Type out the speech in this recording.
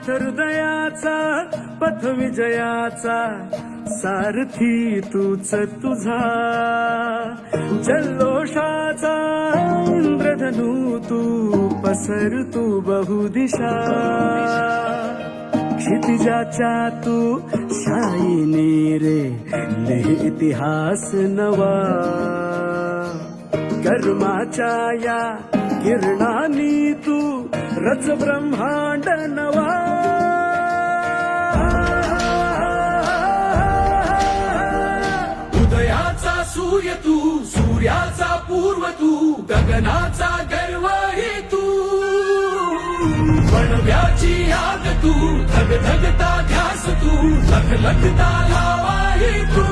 हृदयाचा पथ विजयाचा सारथी तूच तुझा जल्लोषाचा इंद्रधनू तू पसर तू बहुदिशा क्षितिजाच्या तू शाईने रे लिह इतिहास नवा कर्माच्या या किरणांनी तू रच ब्रह्मांड नवा उदयाचा सूर्य तू सूर्याचा पूर्व तू गगनाचा गर्व हे तू वणव्याची आग तू धगधगता ध्यास तू लखलखता लावा हे तू